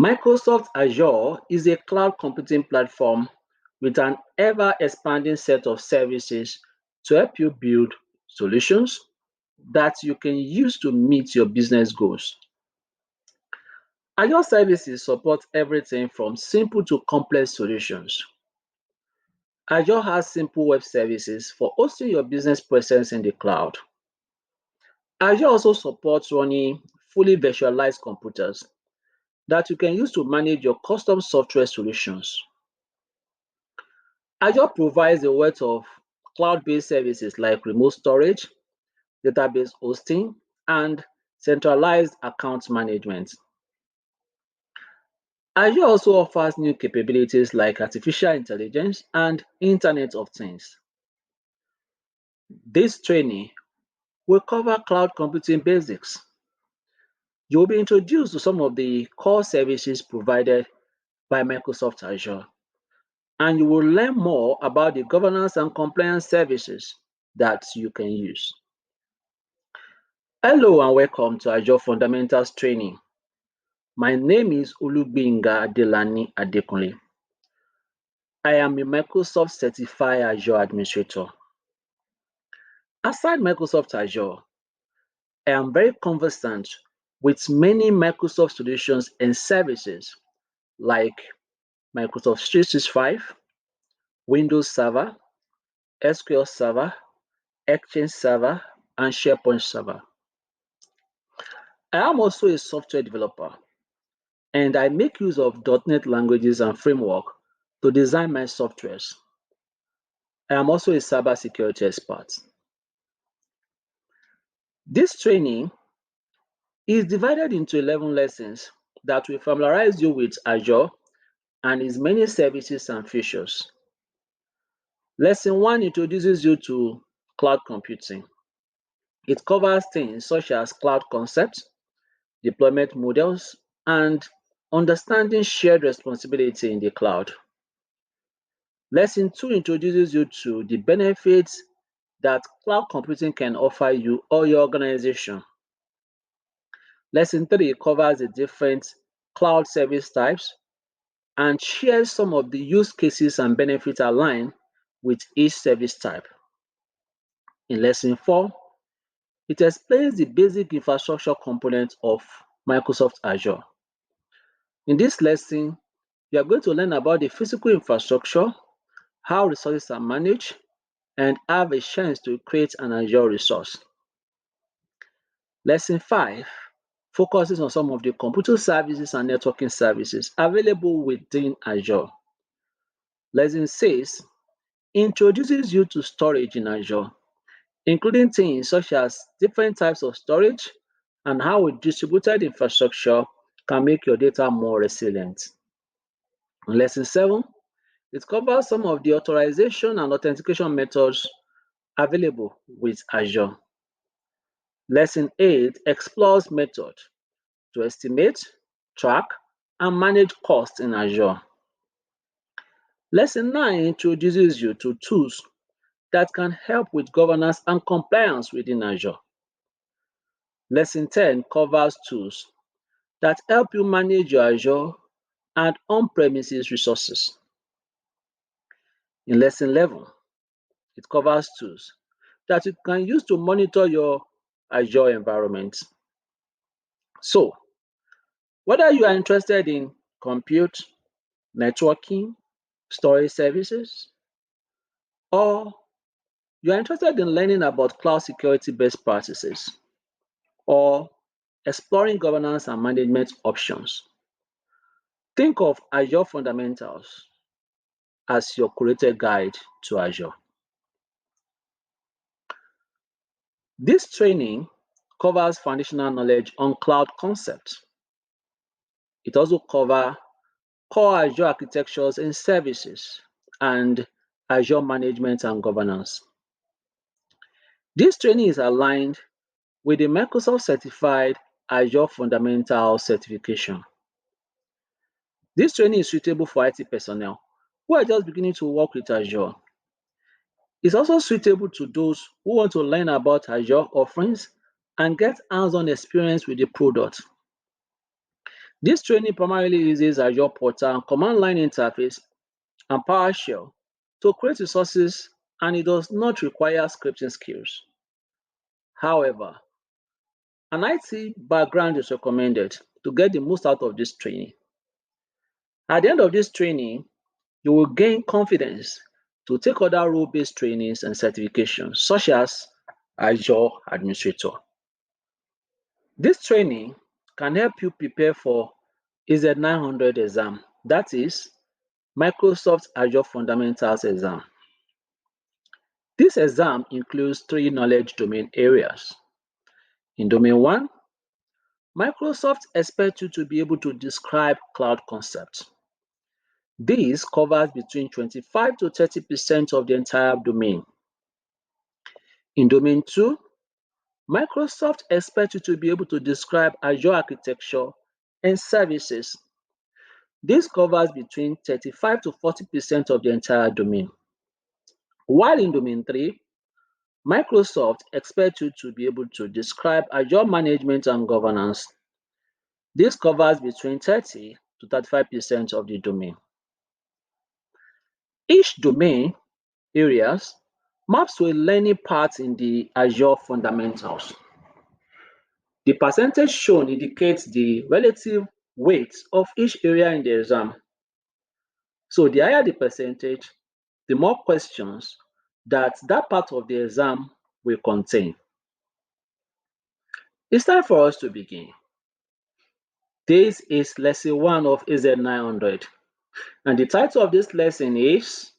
Microsoft Azure is a cloud computing platform with an ever-expanding set of services to help you build solutions that you can use to meet your business goals. Azure services support everything from simple to complex solutions. Azure has simple web services for hosting your business presence in the cloud. Azure also supports running fully virtualized computers that you can use to manage your custom software solutions. Azure provides a wealth of cloud-based services like remote storage, database hosting, and centralized account management. Azure also offers new capabilities like artificial intelligence and Internet of Things. This training will cover cloud computing basics. You will be introduced to some of the core services provided by Microsoft Azure, and you will learn more about the governance and compliance services that you can use. Hello and welcome to Azure Fundamentals Training. My name is Olugbinga Adelani Adekunle. I am a Microsoft Certified Azure Administrator. Aside Microsoft Azure, I am very conversant with many Microsoft solutions and services like Microsoft 365, Windows Server, SQL Server, Exchange Server, and SharePoint Server. I am also a software developer, and I make use of .NET languages and framework to design my softwares. I am also a cybersecurity expert. This training is divided into 11 lessons that will familiarize you with Azure and its many services and features. Lesson 1 introduces you to cloud computing. It covers things such as cloud concepts, deployment models, and understanding shared responsibility in the cloud. Lesson 2 introduces you to the benefits that cloud computing can offer you or your organization. Lesson 3 covers the different cloud service types and shares some of the use cases and benefits aligned with each service type. In Lesson 4, it explains the basic infrastructure components of Microsoft Azure. In this lesson, you are going to learn about the physical infrastructure, how resources are managed, and have a chance to create an Azure resource. Lesson 5 focuses on some of the computer services and networking services available within Azure. Lesson 6 introduces you to storage in Azure, including things such as different types of storage and how a distributed infrastructure can make your data more resilient. In Lesson 7, it covers some of the authorization and authentication methods available with Azure. Lesson 8 explores methods to estimate, track, and manage costs in Azure. Lesson 9 introduces you to tools that can help with governance and compliance within Azure. Lesson 10 covers tools that help you manage your Azure and on-premises resources. In Lesson 11, it covers tools that you can use to monitor your Azure environment. So, whether you are interested in compute, networking, storage services, or you are interested in learning about cloud security best practices, or exploring governance and management options, think of Azure Fundamentals as your curated guide to Azure. This training covers foundational knowledge on cloud concepts. It also covers core Azure architectures and services and Azure management and governance. This training is aligned with the Microsoft Certified Azure Fundamentals certification. This training is suitable for IT personnel who are just beginning to work with Azure. It's also suitable to those who want to learn about Azure offerings and get hands-on experience with the product. This training primarily uses Azure Portal, command line interface, and PowerShell to create resources, and it does not require scripting skills. However, an IT background is recommended to get the most out of this training. At the end of this training, you will gain confidence to take other role-based trainings and certifications, such as Azure Administrator. This training can help you prepare for AZ-900 exam, that is, Microsoft Azure Fundamentals exam. This exam includes 3 knowledge domain areas. In Domain 1, Microsoft expects you to be able to describe cloud concepts. This covers between 25 to 30% of the entire domain. In Domain 2, Microsoft expects you to be able to describe Azure architecture and services. This covers between 35 to 40% of the entire domain. While in Domain 3, Microsoft expects you to be able to describe Azure management and governance. This covers between 30 to 35% of the domain. Each domain areas maps to a learning path in the Azure fundamentals. The percentage shown indicates the relative weight of each area in the exam. So the higher the percentage, the more questions that part of the exam will contain. It's time for us to begin. This is lesson 1 of AZ-900, and the title of this lesson is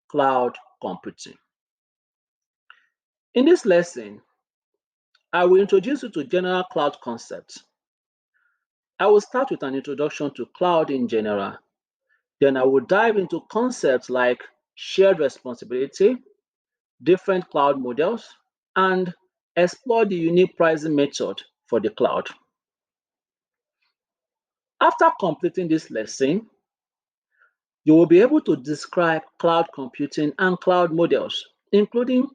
Cloud Computing. In this lesson, I will introduce you to general cloud concepts. I will start with an introduction to cloud in general. Then I will dive into concepts like shared responsibility, different cloud models, and explore the unique pricing method for the cloud. After completing this lesson, you will be able to describe cloud computing and cloud models, including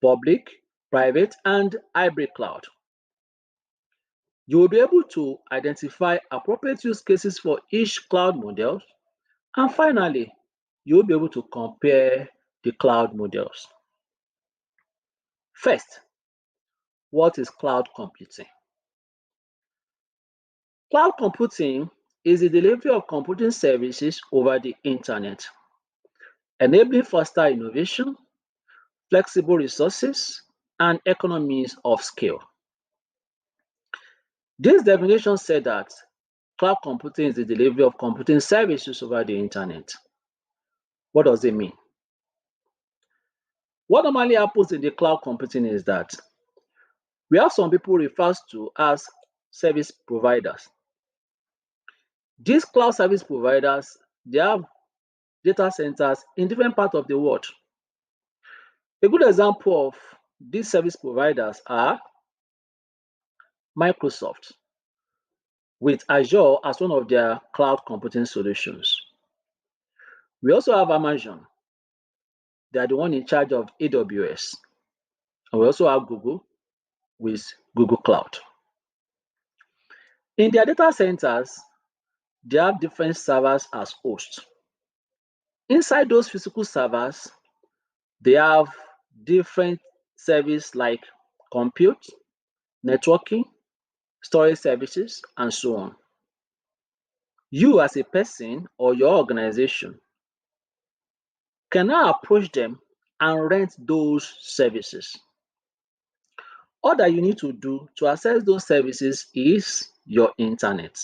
public, private, and hybrid cloud. You will be able to identify appropriate use cases for each cloud model. And finally, you will be able to compare the cloud models. First, what is cloud computing? Cloud computing is the delivery of computing services over the internet, enabling faster innovation, flexible resources, and economies of scale. This definition said that cloud computing is the delivery of computing services over the internet. What does it mean? What normally happens in the cloud computing is that we have some people referred to as service providers. These cloud service providers, they have data centers in different parts of the world. A good example of these service providers are Microsoft, with Azure as one of their cloud computing solutions. We also have Amazon. They are the one in charge of AWS. And we also have Google with Google Cloud. In their data centers, they have different servers as hosts. Inside those physical servers, they have different services like compute, networking, storage services, and so on. You as a person or your organization can now approach them and rent those services. All that you need to do to access those services is your internet.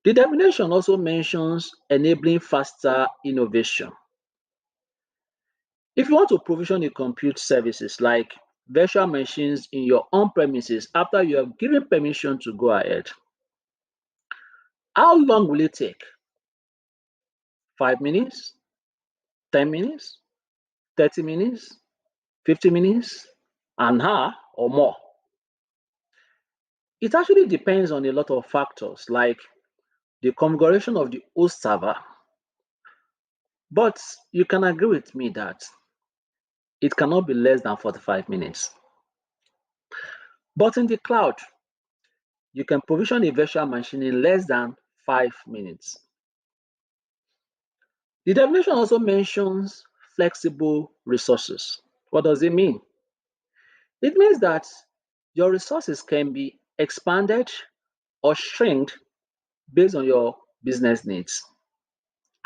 The definition also mentions enabling faster innovation. If you want to provision a compute services like virtual machines in your own premises after you have given permission to go ahead, how long will it take? 5 minutes? 10 minutes? 30 minutes? 50 minutes? An hour or more? It actually depends on a lot of factors like the configuration of the host server. But you can agree with me that it cannot be less than 45 minutes. But in the cloud, You can provision a virtual machine in less than 5 minutes. The definition also mentions flexible resources. What does it mean? It means that your resources can be expanded or shrinked based on your business needs.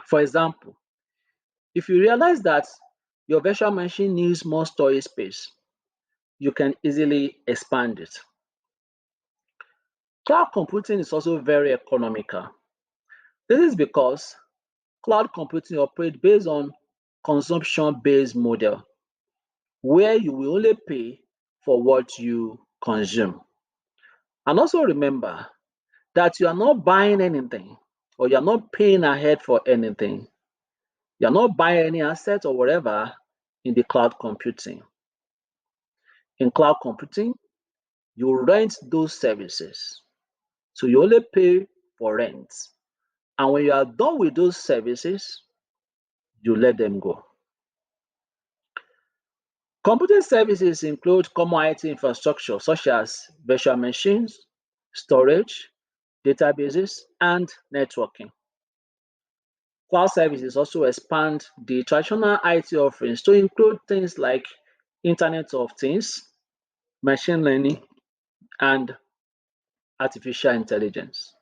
For example, if you realize that your virtual machine needs more storage space, you can easily expand it. Cloud computing is also very economical. This is because cloud computing operates based on consumption-based model where you will only pay for what you consume. And also remember that you are not buying anything or you are not paying ahead for anything. You are not buying any asset or whatever in the cloud computing. In cloud computing, you rent those services. So you only pay for rent. And when you are done with those services, you let them go. Computing services include common IT infrastructure such as virtual machines, storage, databases, and networking. Cloud services also expand the traditional IT offerings to include things like Internet of Things, machine learning, and artificial intelligence.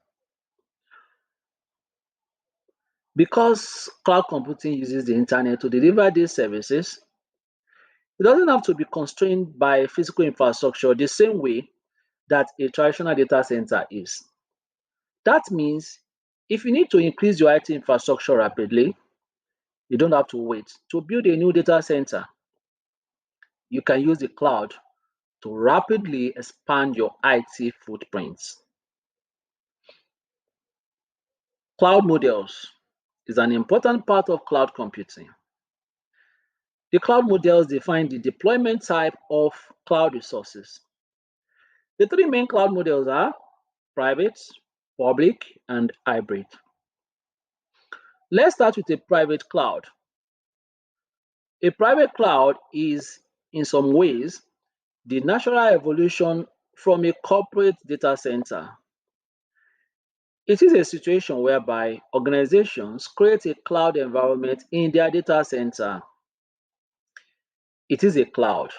Because cloud computing uses the internet to deliver these services, it doesn't have to be constrained by physical infrastructure the same way that a traditional data center is. That means if you need to increase your IT infrastructure rapidly, you don't have to wait to build a new data center. You can use the cloud to rapidly expand your IT footprints. Cloud models is an important part of cloud computing. The cloud models define the deployment type of cloud resources. The three main cloud models are private, public, and hybrid. Let's start with a private cloud. A private cloud is, in some ways, the natural evolution from a corporate data center. It is a situation whereby organizations create a cloud environment in their data center. It is a cloud,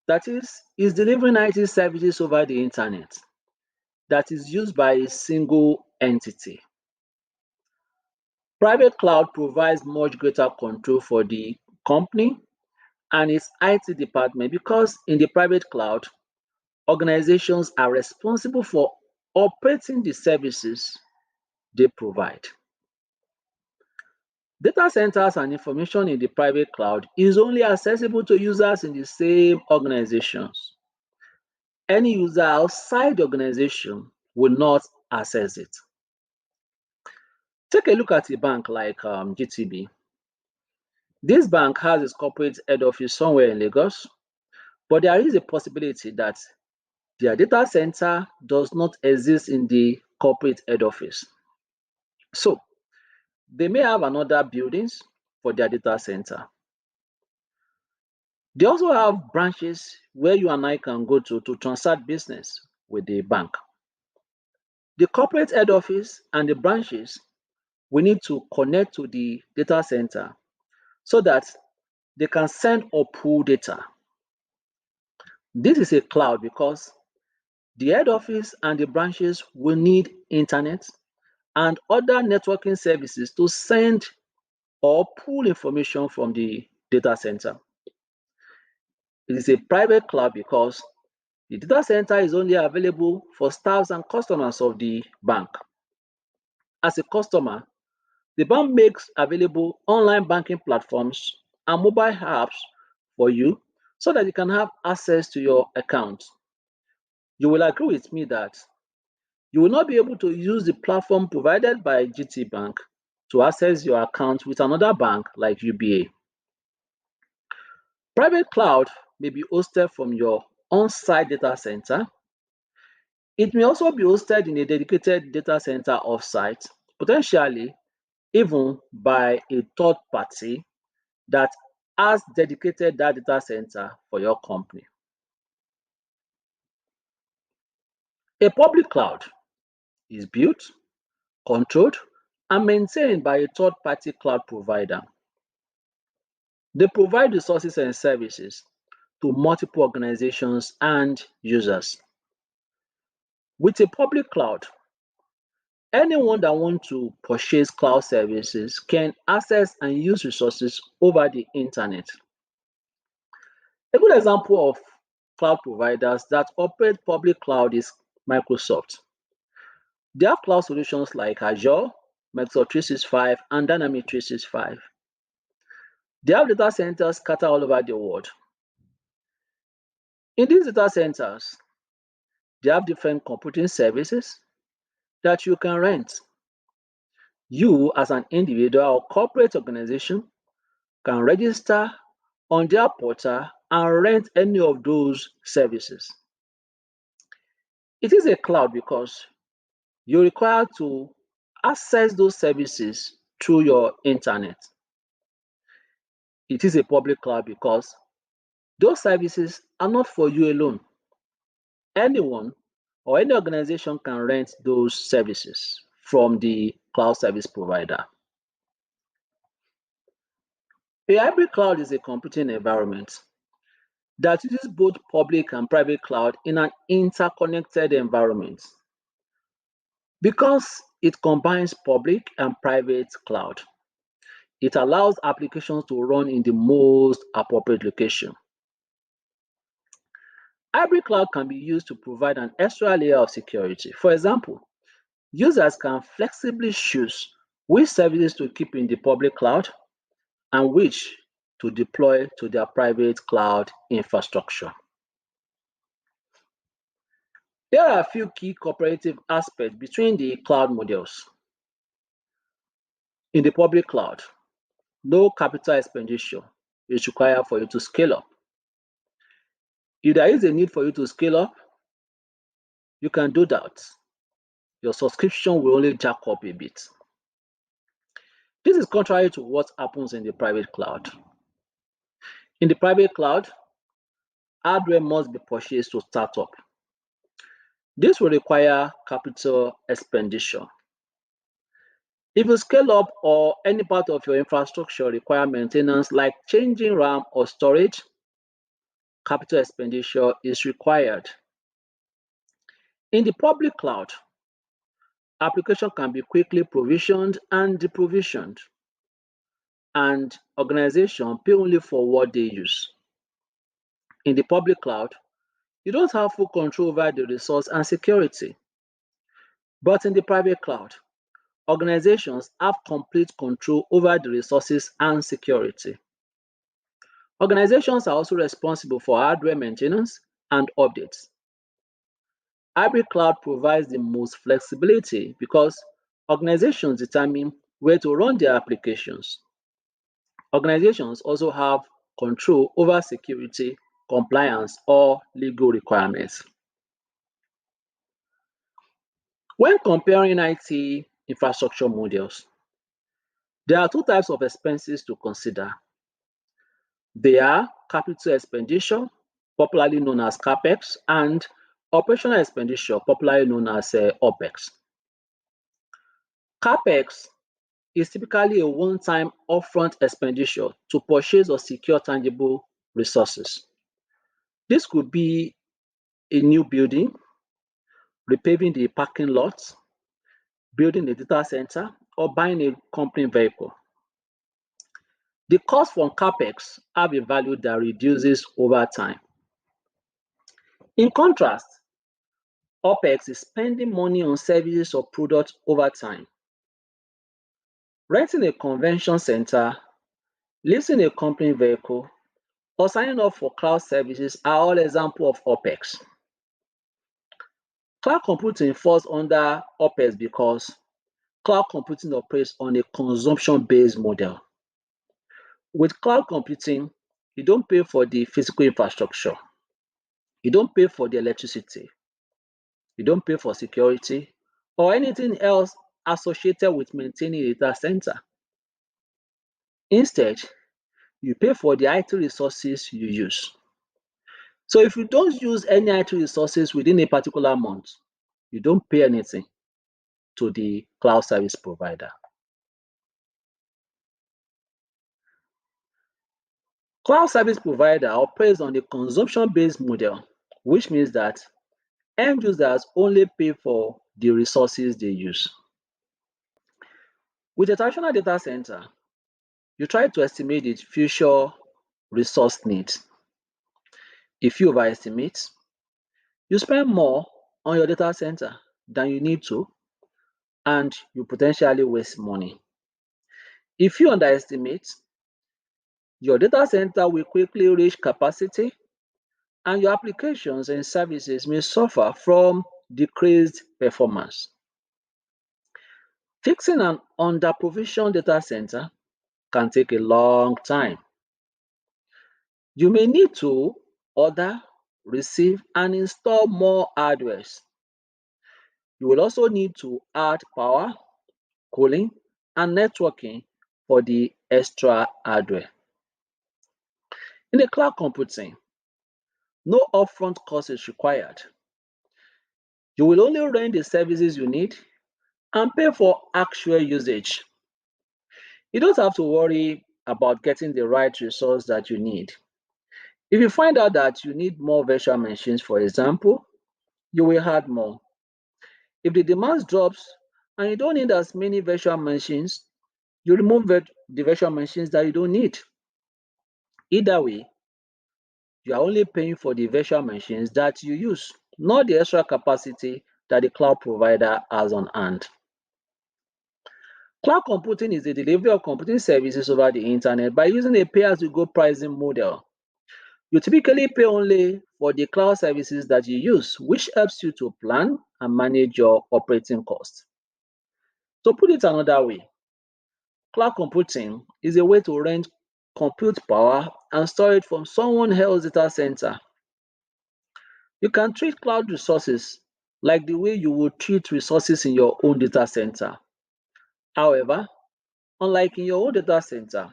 that is delivering IT services over the internet that is used by a single entity. Private cloud provides much greater control for the company and its IT department because in the private cloud, organizations are responsible for operating the services they provide. Data centers and information in the private cloud is only accessible to users in the same organizations. Any user outside the organization will not access it. Take a look at a bank like GTB. This bank has its corporate head office somewhere in Lagos, but there is a possibility that their data center does not exist in the corporate head office. So they may have another buildings for their data center. They also have branches where you and I can go to transact business with the bank. The corporate head office and the branches we need to connect to the data center so that they can send or pull data. This is a cloud because the head office and the branches will need internet and other networking services to send or pull information from the data center. It is a private cloud because the data center is only available for staffs and customers of the bank. As a customer, the bank makes available online banking platforms and mobile apps for you so that you can have access to your account. You will agree with me that you will not be able to use the platform provided by GT Bank to access your account with another bank like UBA. Private cloud may be hosted from your on-site data center. It may also be hosted in a dedicated data center off-site, potentially even by a third party that has dedicated that data center for your company. A public cloud is built, controlled, and maintained by a third-party cloud provider. They provide resources and services to multiple organizations and users. With a public cloud, anyone that wants to purchase cloud services can access and use resources over the internet. A good example of cloud providers that operate public cloud is Microsoft. They have cloud solutions like Azure, Microsoft 365, and Dynamics 365. They have data centers scattered all over the world. In these data centers, they have different computing services that you can rent. You, as an individual or corporate organization, can register on their portal and rent any of those services. It is a cloud because you're required to access those services through your internet. It is a public cloud because those services are not for you alone. Anyone or any organization can rent those services from the cloud service provider. A hybrid cloud is a computing environment that uses both public and private cloud in an interconnected environment. Because it combines public and private cloud, it allows applications to run in the most appropriate location. Hybrid cloud can be used to provide an extra layer of security. For example, users can flexibly choose which services to keep in the public cloud and which to deploy to their private cloud infrastructure. There are a few key cooperative aspects between the cloud models. In the public cloud, no capital expenditure is required for you to scale up. If there is a need for you to scale up, you can do that. Your subscription will only jack up a bit. This is contrary to what happens in the private cloud. In the private cloud, hardware must be purchased to start up. This will require capital expenditure. If you scale up or any part of your infrastructure require maintenance like changing RAM or storage, capital expenditure is required. In the public cloud, application can be quickly provisioned and deprovisioned, and organizations pay only for what they use. In the public cloud, you don't have full control over the resource and security. But in the private cloud, organizations have complete control over the resources and security. Organizations are also responsible for hardware maintenance and updates. Hybrid cloud provides the most flexibility because organizations determine where to run their applications. Organizations also have control over security, compliance, or legal requirements. When comparing IT infrastructure models, there are two types of expenses to consider. They are capital expenditure, popularly known as CapEx, and operational expenditure, popularly known as OpEx. CapEx is typically a one-time upfront expenditure to purchase or secure tangible resources. This could be a new building, repaving the parking lot, building a data center, or buying a company vehicle. The cost from CapEx have a value that reduces over time. In contrast, OpEx is spending money on services or products over time. Renting a convention center, leasing a company vehicle, or signing up for cloud services are all examples of OpEx. Cloud computing falls under OpEx because cloud computing operates on a consumption-based model. With cloud computing, you don't pay for the physical infrastructure, you don't pay for the electricity, you don't pay for security, or anything else associated with maintaining a data center. Instead, you pay for the IT resources you use. So if you don't use any IT resources within a particular month, You don't pay anything to the cloud service provider. Cloud service provider operates on a consumption-based model, which means that end users only pay for the resources they use. With a traditional data center, you try to estimate its future resource needs. If you overestimate, you spend more on your data center than you need to, and you potentially waste money. If you underestimate, your data center will quickly reach capacity, and your applications and services may suffer from decreased performance. Fixing an under-provisioned data center can take a long time. You may need to order, receive, and install more hardware. You will also need to add power, cooling, and networking for the extra hardware. In the cloud computing, no upfront cost is required. You will only rent the services you need and pay for actual usage. You don't have to worry about getting the right resource that you need. If you find out that you need more virtual machines, for example, you will add more. If the demand drops and you don't need as many virtual machines, you remove the virtual machines that you don't need. Either way, you are only paying for the virtual machines that you use, not the extra capacity that the cloud provider has on hand. Cloud computing is the delivery of computing services over the internet by using a pay-as-you-go pricing model. You typically pay only for the cloud services that you use, which helps you to plan and manage your operating costs. To put it another way, cloud computing is a way to rent compute power and store it from someone else's data center. You can treat cloud resources like the way you would treat resources in your own data center. However, unlike in your own data center,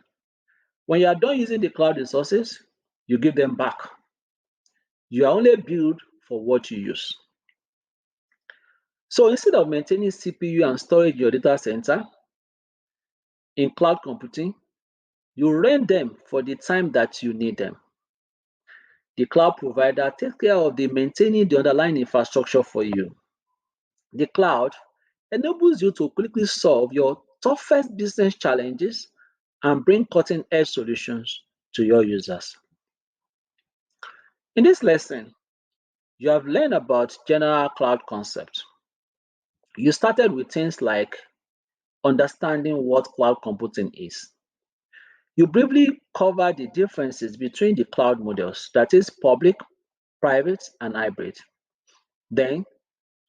when you are done using the cloud resources, you give them back. You are only billed for what you use. So instead of maintaining CPU and storage in your data center, in cloud computing, you rent them for the time that you need them. The cloud provider takes care of the maintaining the underlying infrastructure for you. The cloud enables you to quickly solve your toughest business challenges and bring cutting-edge solutions to your users. In this lesson, you have learned about general cloud concepts. You started with things like understanding what cloud computing is. You briefly covered the differences between the cloud models, that is public, private, and hybrid. Then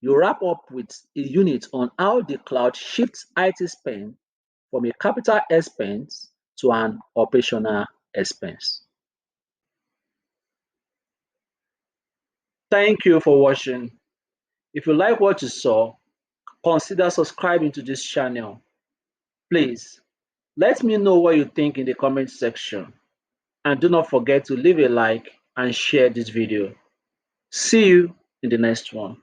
you wrap up with a unit on how the cloud shifts IT spend from a capital expense to an operational expense. Thank you for watching. If you like what you saw, consider subscribing to this channel. Please, let me know what you think in the comment section. And do not forget to leave a like and share this video. See you in the next one.